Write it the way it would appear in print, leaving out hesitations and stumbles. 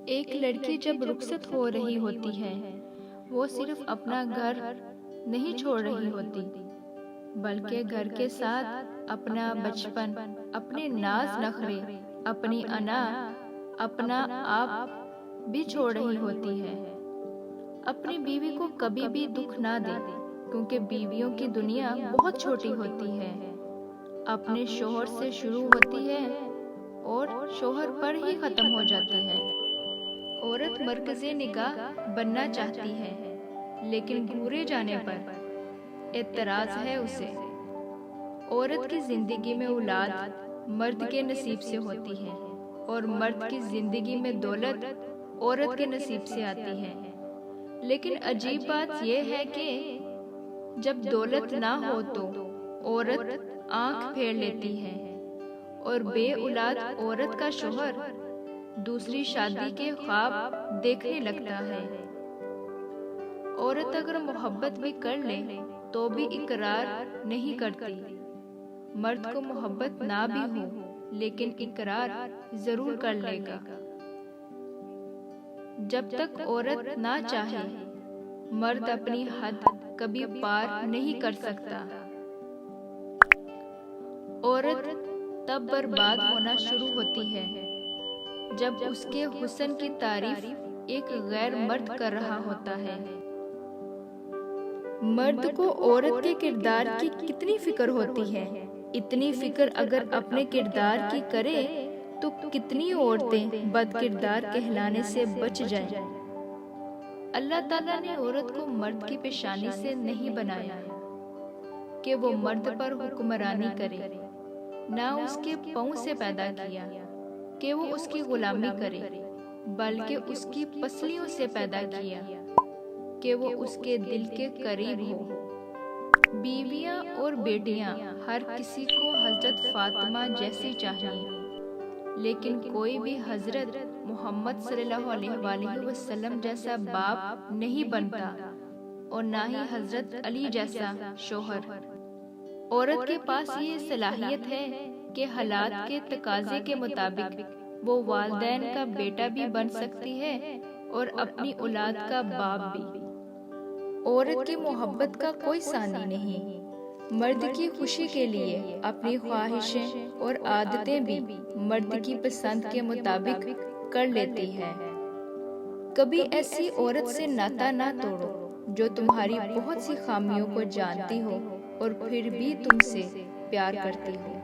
ایک لڑکی جب رخصت ہو رہی ہوتی ہے، وہ صرف اپنا گھر نہیں چھوڑ رہی ہوتی، بلکہ گھر کے ساتھ اپنا بچپن، اپنے ناز نخرے، اپنی انا، اپنا آپ بھی چھوڑ رہی ہوتی ہے۔ اپنی بیوی کو کبھی بھی دکھ نہ دے، کیونکہ بیویوں کی دنیا بہت چھوٹی ہوتی ہے، اپنے شوہر سے شروع ہوتی ہے اور شوہر پر ہی ختم ہو جاتی ہے۔ عورت مرکز نگاہ بننا چاہتی ہے، لیکن گھورے جانے پر اعتراض ہے اسے۔ عورت کی زندگی میں اولاد مرد کے نصیب سے ہوتی ہے، اور مرد کی زندگی میں دولت عورت کے نصیب سے آتی ہے۔ لیکن عجیب بات یہ ہے کہ جب دولت نہ ہو تو عورت آنکھ پھیر لیتی ہے، اور بے اولاد عورت کا شوہر دوسری شادی کے خواب دیکھنے لگتا ہے۔ عورت اگر محبت بھی کر لے تو بھی اقرار نہیں کرتی۔ مرد کو محبت نہ بھی ہو لیکن اقرار ضرور کر لے گا۔ جب تک عورت نہ چاہے، مرد اپنی حد کبھی پار نہیں کر سکتا۔ عورت تب برباد ہونا شروع ہوتی ہے جب اس کے حسن کی تعریف ایک غیر مرد کر رہا ہوتا ہے۔ مرد کو عورت کے کردار کی کتنی فکر ہوتی ہے، اتنی فکر اگر اپنے کردار کی کرے تو کتنی عورتیں بد کردار کہلانے سے بچ جائیں۔ اللہ تعالیٰ نے عورت کو مرد کی پیشانی سے نہیں بنایا کہ وہ مرد پر حکمرانی کرے، نہ اس کے پاؤں سے پیدا کیا کہ وہ اس کی غلامی کرے، بلکہ اس کی پسلیوں سے پیدا کیا کہ وہ اس کے دل کے قریب ہو۔ بیویاں اور بیٹیاں ہر کسی کو حضرت فاطمہ جیسی چاہیے، لیکن کوئی بھی حضرت محمد صلی اللہ علیہ وآلہ وسلم جیسا باپ نہیں بنتا، اور نہ ہی حضرت علی جیسا شوہر۔ عورت کے پاس یہ صلاحیت ہے کہ حالات کے تقاضے کے مطابق وہ والدین کا بیٹا بھی بن سکتی ہے اور اپنی اولاد کا باپ بھی۔ عورت کی محبت کا کوئی ثانی نہیں، مرد کی خوشی کے لیے اپنی خواہشیں اور عادتیں بھی مرد کی پسند کے مطابق کر لیتی ہے۔ کبھی ایسی عورت سے ناتا نہ توڑو جو تمہاری بہت سی خامیوں کو جانتی ہو اور پھر بھی تم سے پیار کرتی ہو۔